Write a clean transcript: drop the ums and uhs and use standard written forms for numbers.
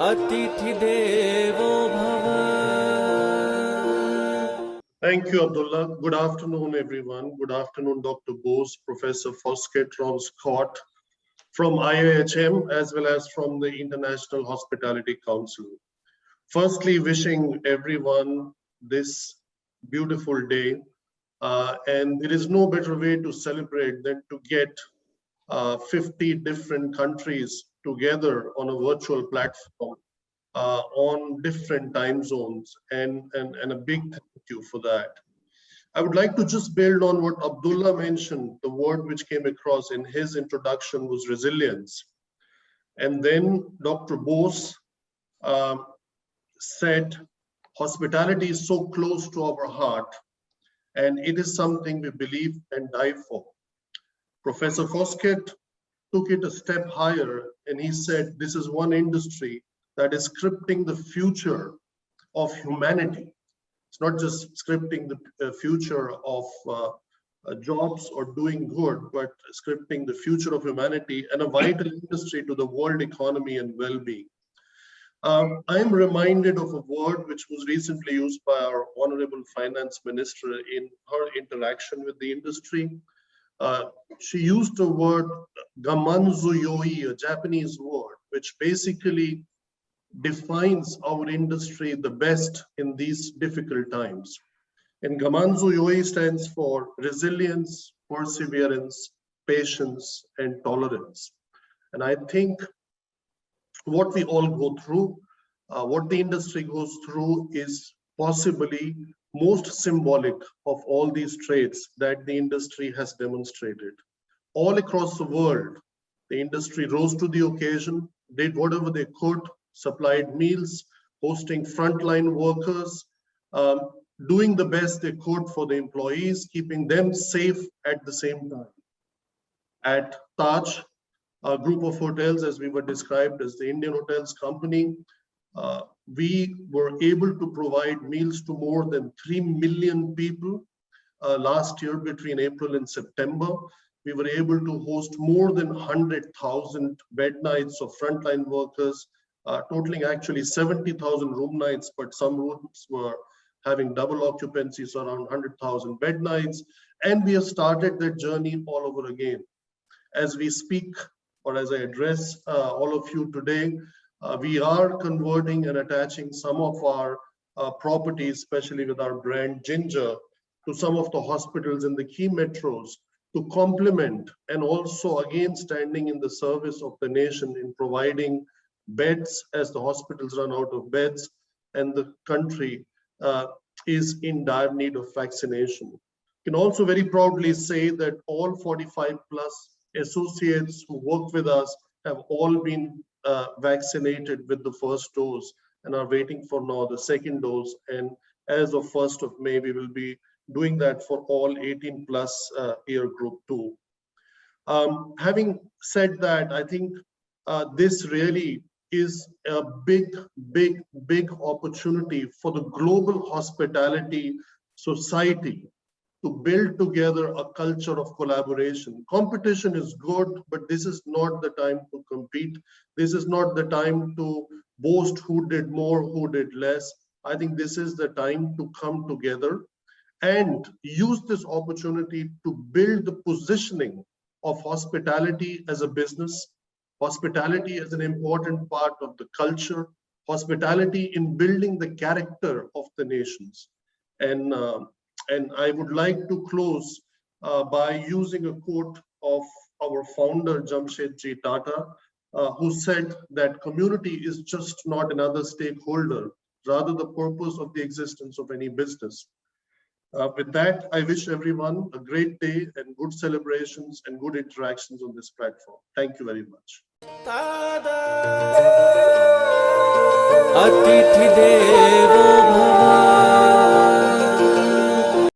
अतिथि देवो भव. Thank you, Abdullah. Good afternoon, everyone. Good afternoon, Dr. Bose, Professor Foskett, Ron Scott from IIHM, as well as from the International Hospitality Council. Firstly, wishing everyone this beautiful day. And there is no better way to celebrate than to get 50 different countries together on a virtual platform on different time zones. And a big thank you for that. I would like to just build on what Abdullah mentioned. The word which came across in his introduction was resilience. And then Dr. Bose said, hospitality is so close to our heart, and it is something we believe and die for. Professor Foskett took it a step higher, and he said, this is one industry that is scripting the future of humanity. It's not just scripting the future of jobs or doing good, but scripting the future of humanity and a vital industry to the world economy and well-being. I'm reminded of a word which was recently used by our Honorable Finance Minister in her interaction with the industry. She used the word gamanzu yoi, a Japanese word, which basically defines our industry the best in these difficult times. And gamanzu yoi stands for resilience, perseverance, patience, and tolerance. And I think what we all go through, what the industry goes through is possibly most symbolic of all these traits that the industry has demonstrated. All across the world, the industry rose to the occasion, did whatever they could, supplied meals, hosting frontline workers, doing the best they could for the employees, keeping them safe at the same time. At Taj, a group of hotels, as we were described as the Indian Hotels Company, we were able to provide meals to more than 3 million people last year between April and September. We were able to host more than 100,000 bed nights of frontline workers, totaling actually 70,000 room nights, but some rooms were having double occupancy, so around 100,000 bed nights. And we have started that journey all over again. As we speak, or as I address all of you today, we are converting and attaching some of our properties, especially with our brand Ginger, to some of the hospitals in the key metros to complement and also again standing in the service of the nation in providing beds as the hospitals run out of beds and the country is in dire need of vaccination. You can also very proudly say that all 45 plus associates who work with us have all been vaccinated with the first dose and are waiting for now the second dose. And as of 1st of May, we will be doing that for all 18 plus year group 2. Having said that, I think this really is a big opportunity for the global hospitality society to build together a culture of collaboration. Competition is good, but this is not the time to compete. This is not the time to boast who did more, who did less. I think this is the time to come together and use this opportunity to build the positioning of hospitality as a business, hospitality as an important part of the culture, hospitality in building the character of the nations. And I would like to close by using a quote of our founder, Jamshedji Tata, who said that community is just not another stakeholder, rather the purpose of the existence of any business. With that, I wish everyone a great day and good celebrations and good interactions on this platform. Thank you very much. अतिथि देवो भव.